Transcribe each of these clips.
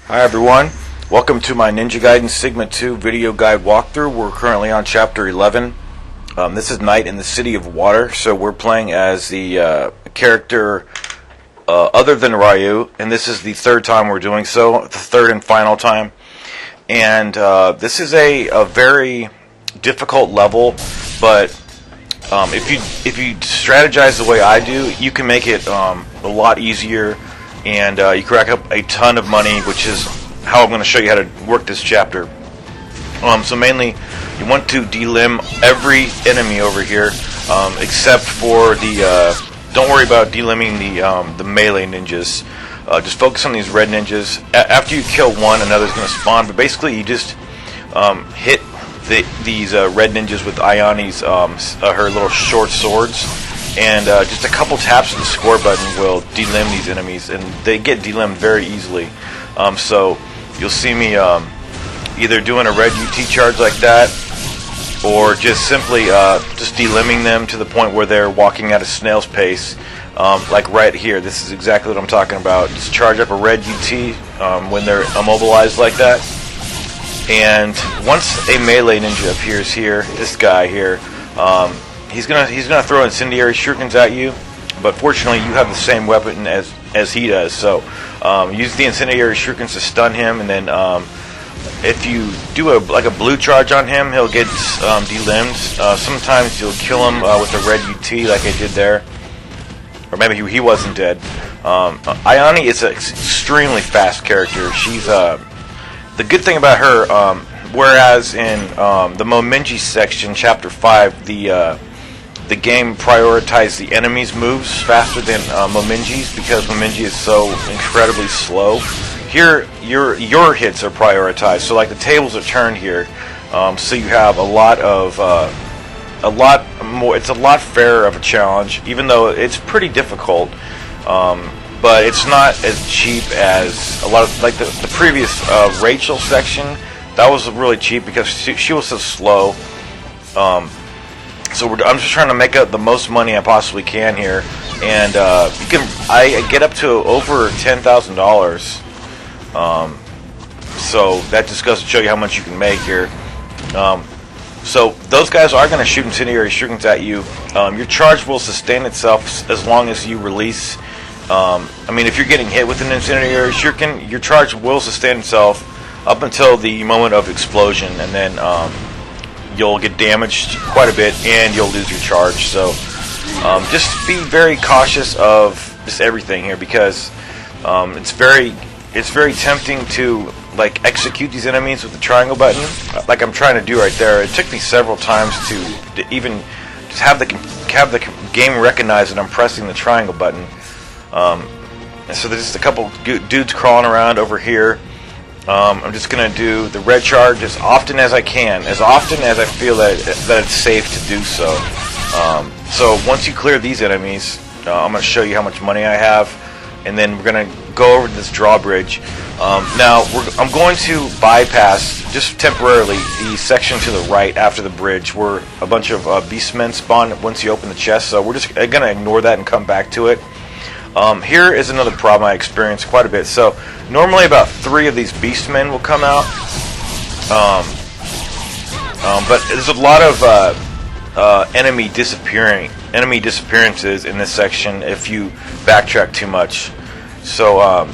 Hi everyone, welcome to my Ninja Gaiden Sigma 2 video guide walkthrough. We're currently on chapter 11. This is Night in the City of Water, so we're playing as the character other than Ryu, and this is the third time we're doing so, the third and final time. And this is a very difficult level, but if you strategize the way I do, you can make it a lot easier. And you can rack up a ton of money, which is how I'm going to show you how to work this chapter. So mainly, you want to delimb every enemy over here, except for the. Don't worry about delimbing the melee ninjas. Just focus on these red ninjas. After you kill one, another's going to spawn. But basically, you just hit these red ninjas with Ayani's her little short swords. And just a couple taps of the score button will delimb these enemies, and they get delimbed very easily. So you'll see me either doing a red UT charge like that, or just simply just delimbing them to the point where they're walking at a snail's pace, like right here. This is exactly what I'm talking about. Just charge up a red UT when they're immobilized like that. And once a melee ninja appears here, this guy here, He's gonna throw incendiary shurikens at you, but fortunately you have the same weapon as he does. So use the incendiary shurikens to stun him, and then if you do a blue charge on him, he'll get delimbed. Sometimes you'll kill him with a red UT, like I did there, or maybe he wasn't dead. Ayani is an extremely fast character. She's the good thing about her. Whereas in the Momenji section, chapter 5, the game prioritized the enemy's moves faster than Momenji's, because Momenji is so incredibly slow. Here, your hits are prioritized. So like the tables are turned here, so you have a lot more. It's a lot fairer of a challenge, even though it's pretty difficult. But it's not as cheap as a lot of like the previous Rachel section. That was really cheap because she was so slow. So I'm just trying to make up the most money I possibly can here, and I get up to over $10,000. So that just goes to show you how much you can make here. So those guys are going to shoot incendiary shurikens at you. Your charge will sustain itself as long as you release. I mean, if you're getting hit with an incendiary shuriken, your charge will sustain itself up until the moment of explosion, and then you'll get damaged quite a bit, and you'll lose your charge. So just be very cautious of just everything here, because it's very tempting to like execute these enemies with the triangle button, like I'm trying to do right there. It took me several times to even just have the game recognize that I'm pressing the triangle button. And so there's just a couple dudes crawling around over here. I'm just going to do the red charge as often as I can, as often as I feel that it's safe to do so. So once you clear these enemies, I'm going to show you how much money I have, and then we're going to go over this drawbridge. Now, I'm going to bypass, just temporarily, the section to the right after the bridge, where a bunch of beastmen spawn once you open the chest, so we're just going to ignore that and come back to it. Here is another problem I experienced quite a bit. So normally about 3 of these beastmen will come out, but there's a lot of enemy disappearances in this section if you backtrack too much. So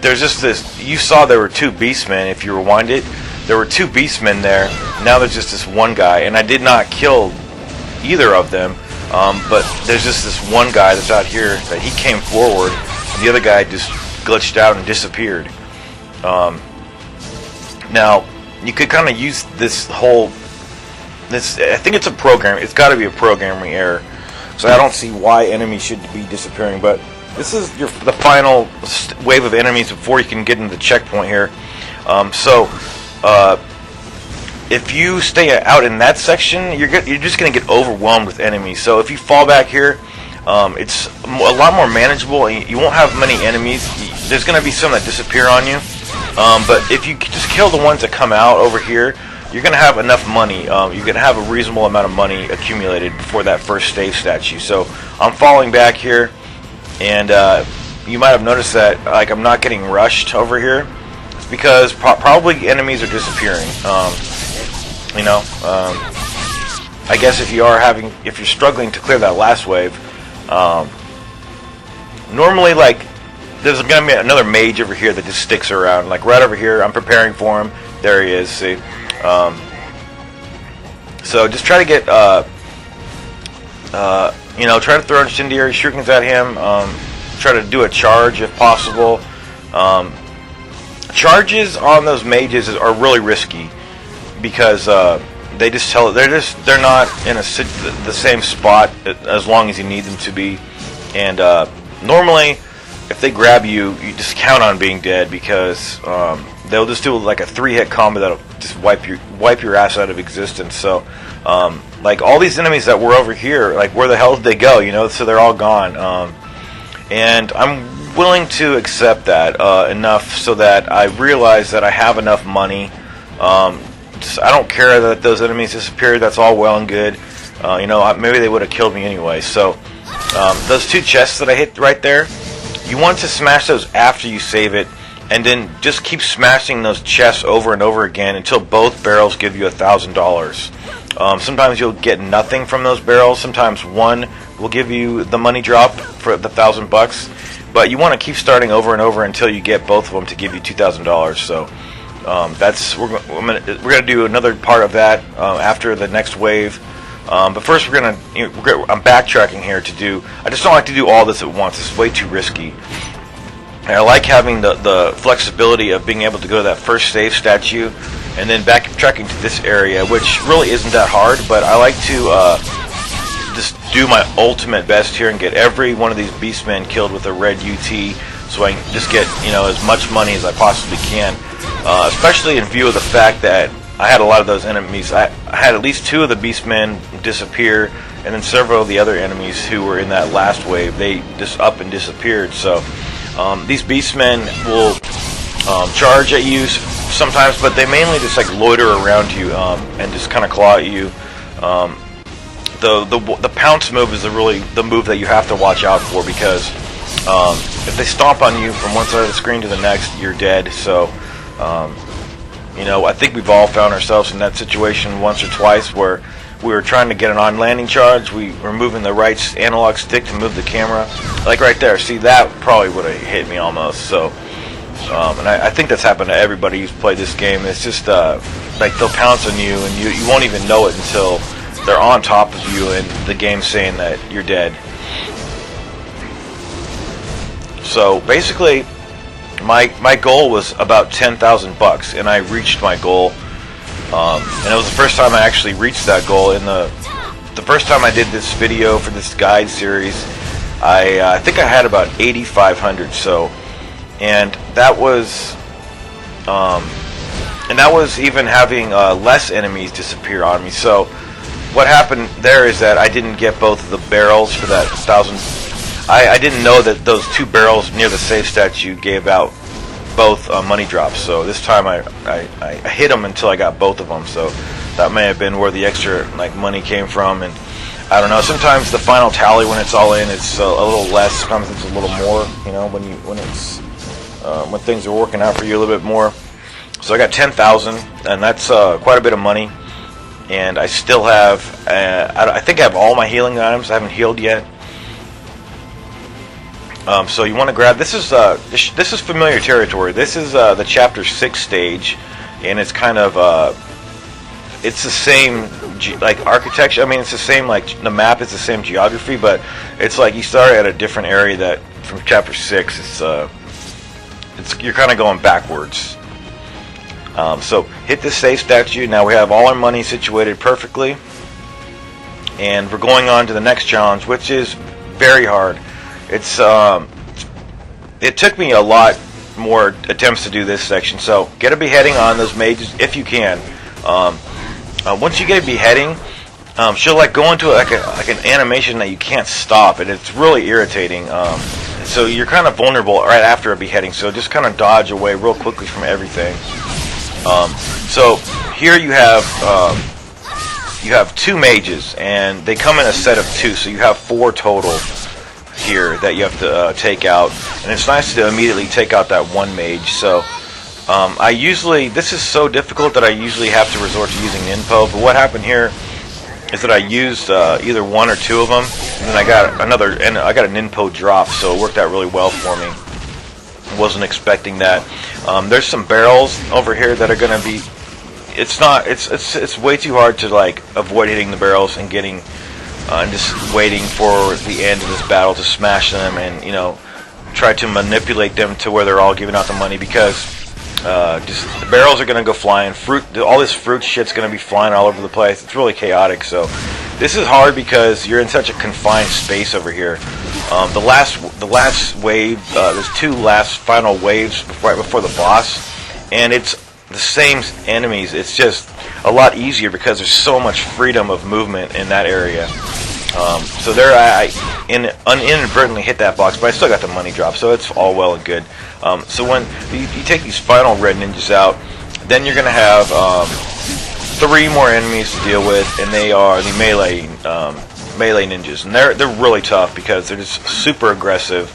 there's just this. You saw there were 2 beastmen. If you rewind it, there were 2 beastmen there. Now there's just this one guy, and I did not kill either of them. But there's just this one guy that's out here that he came forward, and the other guy just glitched out and disappeared. Now, you could kind of use this I think it's a program. It's got to be a programming error. So I don't see why enemies should be disappearing. But this is the final wave of enemies before you can get into the checkpoint here. If you stay out in that section, you're just going to get overwhelmed with enemies. So if you fall back here, it's a lot more manageable, and you won't have many enemies. There's going to be some that disappear on you, but if you just kill the ones that come out over here, you're going to have enough money. You're going to have a reasonable amount of money accumulated before that first stage statue. So I'm falling back here, and you might have noticed that I'm not getting rushed over here. It's because probably enemies are disappearing. You know, I guess if you're struggling to clear that last wave, normally, like, there's gonna be another mage over here that just sticks around, like right over here. I'm preparing for him. There he is. See, so just try to get, you know, try to throw incendiary shurikens at him. Try to do a charge if possible. Charges on those mages are really risky because they just they're not in the same spot as long as you need them to be, and normally if they grab you, you just count on being dead because they'll just do like a 3-hit combo that'll just wipe your ass out of existence. So like all these enemies that were over here, like where the hell did they go? You know, so they're all gone. And I'm willing to accept that enough so that I realize that I have enough money. I don't care that those enemies disappeared. That's all well and good. You know, maybe they would have killed me anyway. So those 2 chests that I hit right there, you want to smash those after you save it, and then just keep smashing those chests over and over again until both barrels give you $1,000. Sometimes you'll get nothing from those barrels. Sometimes one will give you the money drop for the $1,000. But you want to keep starting over and over until you get both of them to give you $2,000. So we're gonna do another part of that after the next wave. But first, I'm backtracking here to do. I just don't like to do all this at once. It's way too risky. And I like having the flexibility of being able to go to that first save statue and then backtracking to this area, which really isn't that hard. But I like to just do my ultimate best here and get every one of these beastmen killed with a red UT, so I can just get, you know, as much money as I possibly can. Especially in view of the fact that I had a lot of those enemies. I had at least 2 of the beastmen disappear, and then several of the other enemies who were in that last wave, they just up and disappeared. So these beastmen will charge at you sometimes, but they mainly just like loiter around you and just kind of claw at you. The pounce move is the move that you have to watch out for, because if they stomp on you from one side of the screen to the next, you're dead. So you know, I think we've all found ourselves in that situation once or twice where we were trying to get an on-landing charge. We were moving the right analog stick to move the camera. Like right there, see, that probably would have hit me almost. So, and I think that's happened to everybody who's played this game. It's just like they'll pounce on you and you won't even know it until they're on top of you and the game's saying that you're dead. So basically, my goal was about $10,000, and I reached my goal. And it was the first time I actually reached that goal. In the first time I did this video for this guide series, I think I had about 8,500. So, and that was even having less enemies disappear on me. So, what happened there is that I didn't get both of the barrels for that 1,000. I didn't know that those 2 barrels near the save statue gave out both money drops. So this time I hit them until I got both of them. So that may have been where the extra like money came from. And I don't know. Sometimes the final tally, when it's all in, it's a little less. Sometimes it's a little more. You know, when things are working out for you a little bit more. So I got 10,000, and that's quite a bit of money. And I still have. I think I have all my healing items. I haven't healed yet. So you want to grab, this is familiar territory. This is the chapter 6 stage, and it's kind of it's the same like architecture. I mean, it's the same, like the map is the same geography, but it's like you start at a different area that from chapter 6. It's you're kind of going backwards. So hit this save statue. Now we have all our money situated perfectly, and we're going on to the next challenge, which is very hard. It took me a lot more attempts to do this section. So get a beheading on those mages if you can. Once you get a beheading, she'll like go into like an animation that you can't stop, and it's really irritating. So you're kind of vulnerable right after a beheading. So just kind of dodge away real quickly from everything. So here you have 2 mages, and they come in a set of 2, so you have 4 total here that you have to take out, and it's nice to immediately take out that one mage. So This is so difficult that I usually have to resort to using Ninpo, but what happened here is that I used either one or two of them, and then I got a Ninpo drop, so it worked out really well for me. I wasn't expecting that. There's some barrels over here that are going to be. It's way too hard to like avoid hitting the barrels and getting and just waiting for the end of this battle to smash them and try to manipulate them to where they're all giving out the money, because just the barrels are going to go flying. All this fruit shit's going to be flying all over the place. It's really chaotic. So this is hard because you're in such a confined space over here. The last wave, there's two final waves right before the boss, and it's the same enemies. It's just a lot easier because there's so much freedom of movement in that area. So there, I inadvertently hit that box, but I still got the money drop, so it's all well and good. So when you take these final red ninjas out, then you're going to have 3 more enemies to deal with, and they are the melee ninjas, and they're really tough because they're just super aggressive,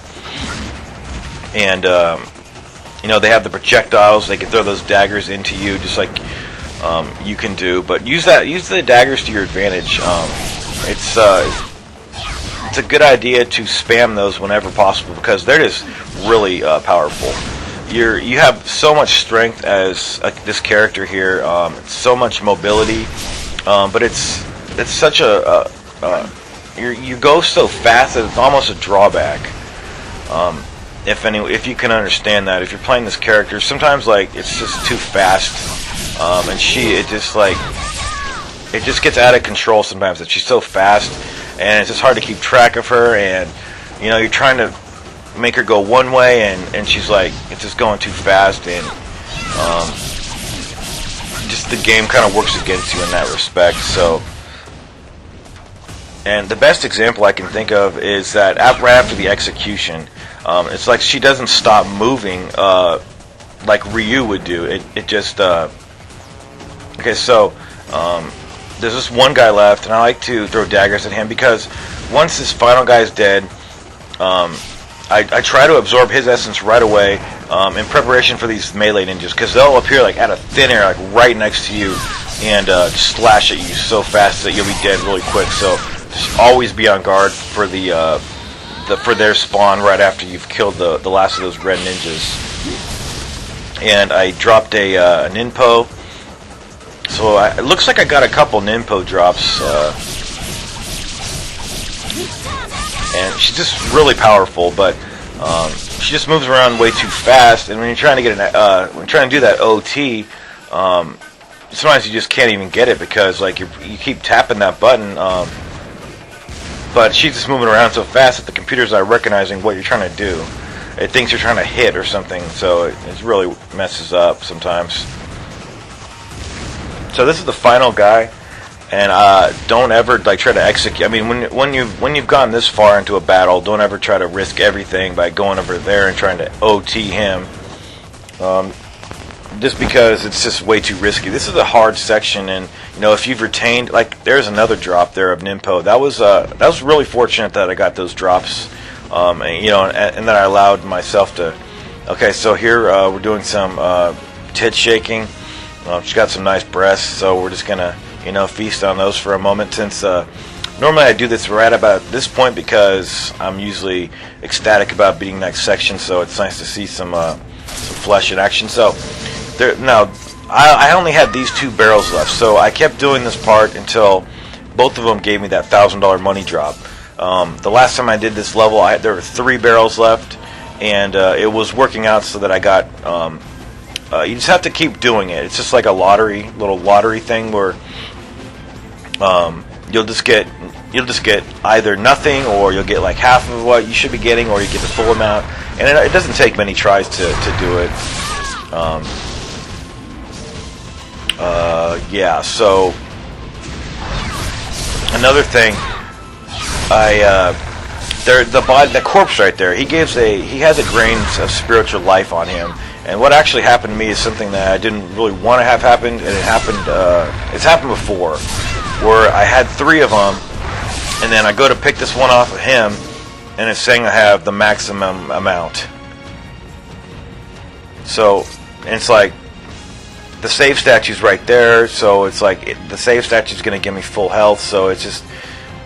and they have the projectiles. They can throw those daggers into you just like you can do, but use the daggers to your advantage. It's a good idea to spam those whenever possible because they're just really powerful. You have so much strength as this character here, so much mobility, but it's such you go so fast that it's almost a drawback. If you can understand that, if you're playing this character, sometimes like it's just too fast, and it just gets out of control sometimes. That she's so fast, and it's just hard to keep track of her. And you're trying to make her go one way, and she's like, it's just going too fast, and just the game kind of works against you in that respect. So, and the best example I can think of is that right after the execution, it's like she doesn't stop moving like Ryu would do. It just okay. So there's this one guy left, and I like to throw daggers at him because once this final guy is dead, I try to absorb his essence right away in preparation for these melee ninjas, because they'll appear like out of thin air, like right next to you, and just slash at you so fast that you'll be dead really quick. So just always be on guard for for their spawn right after you've killed the last of those red ninjas. And I dropped a Ninpo. So it looks like I got a couple Ninpo drops. And she's just really powerful, but she just moves around way too fast. And when you're trying to get when you're trying to do that OT, sometimes you just can't even get it because like you keep tapping that button. But she's just moving around so fast that the computer's not recognizing what you're trying to do. It thinks you're trying to hit or something, so it really messes up sometimes. So this is the final guy, and don't ever like try to execute. I mean, when you've gone this far into a battle, don't ever try to risk everything by going over there and trying to OT him. Just because it's just way too risky. This is a hard section, and if you've retained, like, there's another drop there of Ninpo. That was really fortunate that I got those drops, and that I allowed myself to. Okay, so here we're doing some tit shaking. She's got some nice breasts, so we're just gonna feast on those for a moment. Since normally I do this right about this point because I'm usually ecstatic about beating next section, so it's nice to see some flesh in action. So. Now, I only had these 2 barrels left, so I kept doing this part until both of them gave me that $1,000 money drop. The last time I did this level, there were 3 barrels left, and it was working out so that I got. You just have to keep doing it. It's just like a little lottery thing where you'll just get either nothing, or you'll get like half of what you should be getting, or you get the full amount. And it doesn't take many tries to do it. Yeah, so another thing, the corpse right there, he has a grain of spiritual life on him, and what actually happened to me is something that I didn't really want to have happen, and it's happened before, where I had 3 of them, and then I go to pick this one off of him, and it's saying I have the maximum amount. So and it's like the save statue's right there, so it's like the save statue's going to give me full health. So it's just,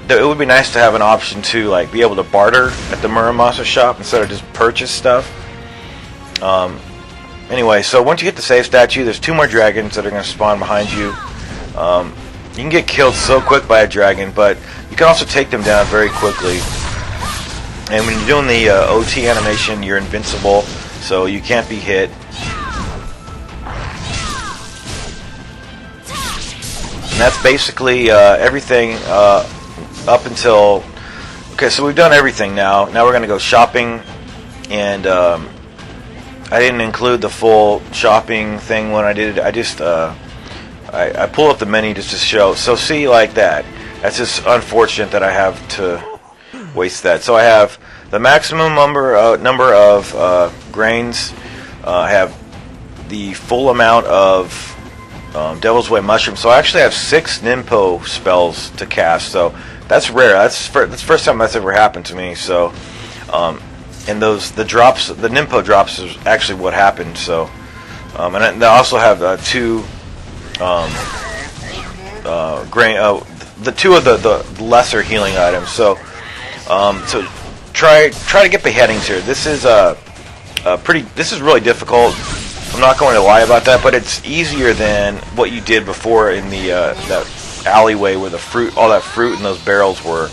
it would be nice to have an option to like be able to barter at the Muramasa shop instead of just purchase stuff. Anyway, so once you get the save statue, there's 2 more dragons that are going to spawn behind you. You can get killed so quick by a dragon, but you can also take them down very quickly. And when you're doing the OT animation, you're invincible, so you can't be hit. And that's basically everything up until... Okay, so we've done everything now. Now we're going to go shopping, and I didn't include the full shopping thing when I did it. I just... I pull up the menu just to show. So see, like that. That's just unfortunate that I have to waste that. So I have the maximum number of grains. I have the full amount of Devil's Way Mushroom. So I actually have 6 Ninpo spells to cast. So that's rare. That's the first time that's ever happened to me. So, and the Ninpo drops is actually what happened. So, and I also have 2. The 2 of the lesser healing items. So try to get beheadings here. This is this is really difficult. I'm not going to lie about that, but it's easier than what you did before in the that alleyway where all that fruit in those barrels were.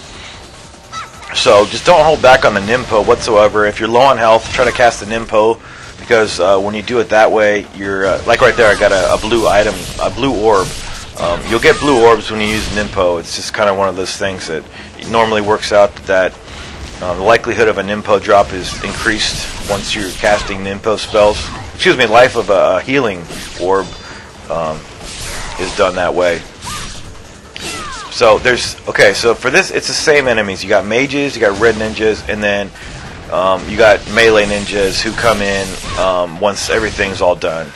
So just don't hold back on the Ninpo whatsoever. If you're low on health, try to cast the Ninpo, because when you do it that way, you're like right there. I got a blue item, a blue orb. You'll get blue orbs when you use Ninpo. It's just kind of one of those things that it normally works out that the likelihood of a Ninpo drop is increased once you're casting Ninpo spells. Excuse me, life of a healing orb is done that way. So so for this, it's the same enemies. You got mages, you got red ninjas, and then you got melee ninjas who come in once everything's all done.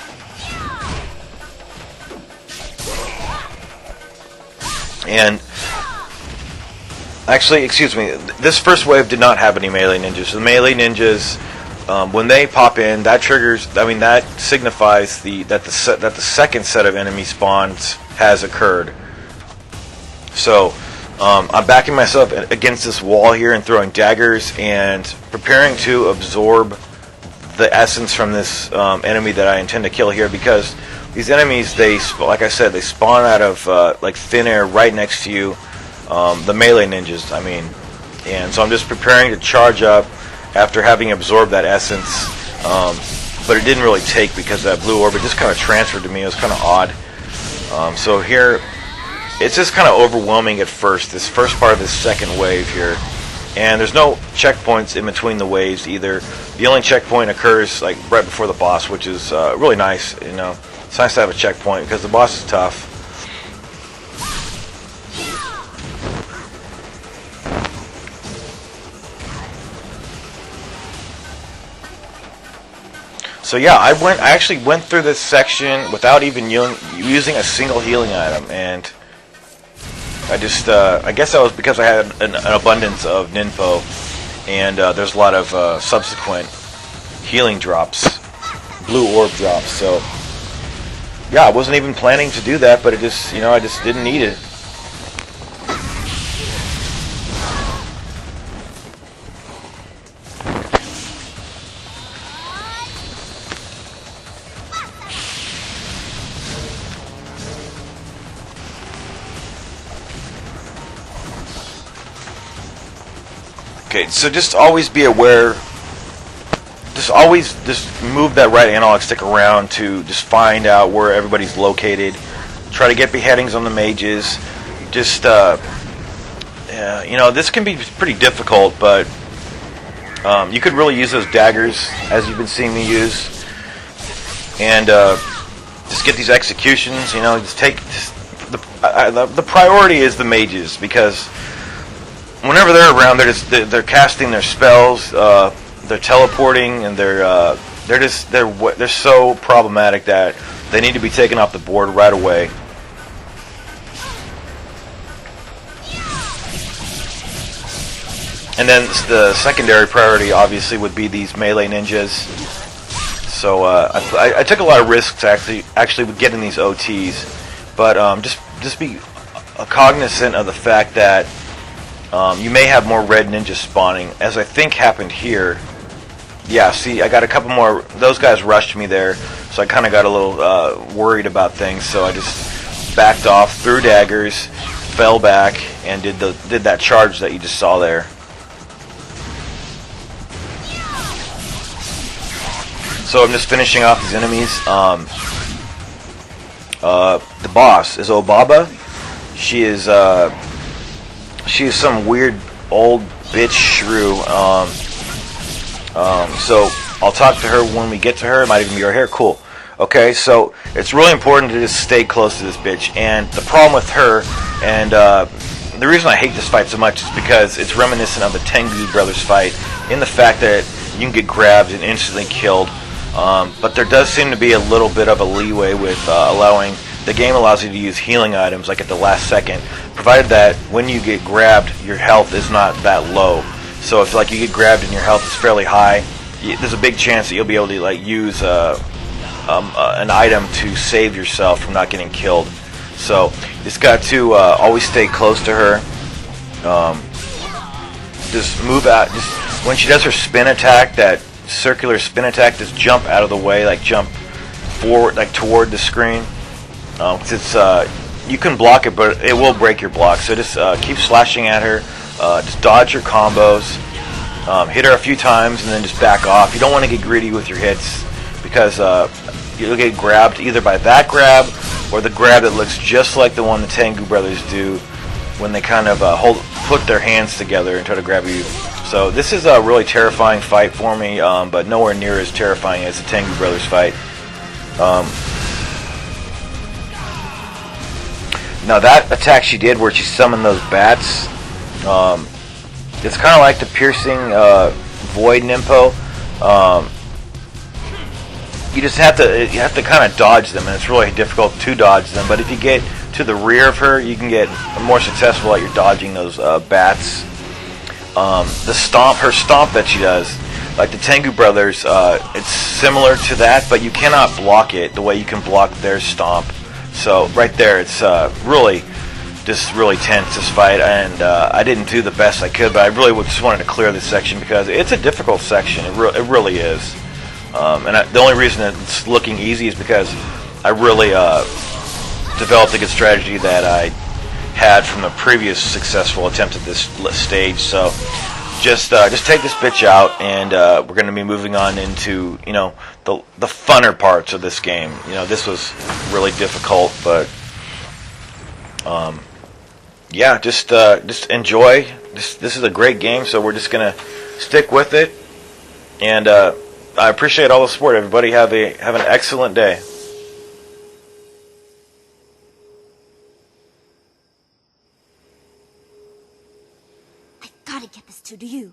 And actually, excuse me, this first wave did not have any melee ninjas. The melee ninjas, when they pop in, that triggers. I mean, that signifies that the second set of enemy spawns has occurred. So I'm backing myself against this wall here and throwing daggers and preparing to absorb the essence from this enemy that I intend to kill here, because these enemies, like I said, they spawn out of like thin air right next to you. The melee ninjas, I mean. And so I'm just preparing to charge up after having absorbed that essence. But it didn't really take, because that blue orb, it just kind of transferred to me. It was kind of odd. So here, it's just kind of overwhelming at first, this first part of this second wave here. And there's no checkpoints in between the waves either. The only checkpoint occurs like right before the boss, which is really nice, you know. It's nice to have a checkpoint because the boss is tough. So yeah, I actually went through this section without even using a single healing item, and I just I guess that was because I had an abundance of Ninpo, and there's a lot of subsequent healing drops, blue orb drops. So yeah, I wasn't even planning to do that, but it just, you know, I just didn't need it. Okay, so just always be aware. Just move that right analog stick around to just find out where everybody's located. Try to get beheadings on the mages. Just you know, this can be pretty difficult, but you could really use those daggers as you've been seeing me use, and just get these executions. You know, the priority is the mages, because whenever they're around, they're casting their spells, they're teleporting, and they're so problematic that they need to be taken off the board right away. And then the secondary priority obviously would be these melee ninjas. So I took a lot of risks actually with getting these OTs, but just be cognizant of the fact that you may have more red ninjas spawning, as I think happened here. Yeah, see, I got a couple more. Those guys rushed me there, so I kind of got a little worried about things. So I just backed off, threw daggers, fell back, and did that charge that you just saw there. So I'm just finishing off these enemies. The boss is Obaba. She is some weird old bitch shrew. So I'll talk to her when we get to her. It might even be her hair. Cool. Okay, so it's really important to just stay close to this bitch. And the problem with her, and the reason I hate this fight so much is because it's reminiscent of the Tengu brothers fight, in the fact that you can get grabbed and instantly killed. But there does seem to be a little bit of a leeway with the game allows you to use healing items like at the last second, provided that when you get grabbed, your health is not that low. So if like you get grabbed and your health is fairly high, there's a big chance that you'll be able to like use an item to save yourself from not getting killed. So you just got to always stay close to her. Just move out. Just when she does her spin attack, that circular spin attack, just jump out of the way, like jump forward, like toward the screen. 'Cause it's you can block it, but it will break your block. So just keep slashing at her. Just dodge your combos. Hit her a few times and then just back off. You don't want to get greedy with your hits because you'll get grabbed either by that grab or the grab that looks just like the one the Tengu brothers do when they kind of put their hands together and try to grab you. So this is a really terrifying fight for me, but nowhere near as terrifying as the Tengu brothers fight. Now that attack she did where she summoned those bats, it's kind of like the piercing void Ninpo. You just have to kind of dodge them, and it's really difficult to dodge them. But if you get to the rear of her, you can get more successful at your dodging those bats. Her stomp that she does, like the Tengu brothers, it's similar to that, but you cannot block it the way you can block their stomp. So right there, it's really tense, this fight, and I didn't do the best I could, but I really just wanted to clear this section because it's a difficult section. It really is. The only reason it's looking easy is because I really developed a good strategy that I had from the previous successful attempt at this stage. So just take this bitch out, and we're going to be moving on into the funner parts of this game. This was really difficult, but yeah, just enjoy. This is a great game, so we're just gonna stick with it. And I appreciate all the support, everybody. Have an excellent day. I gotta get this to you.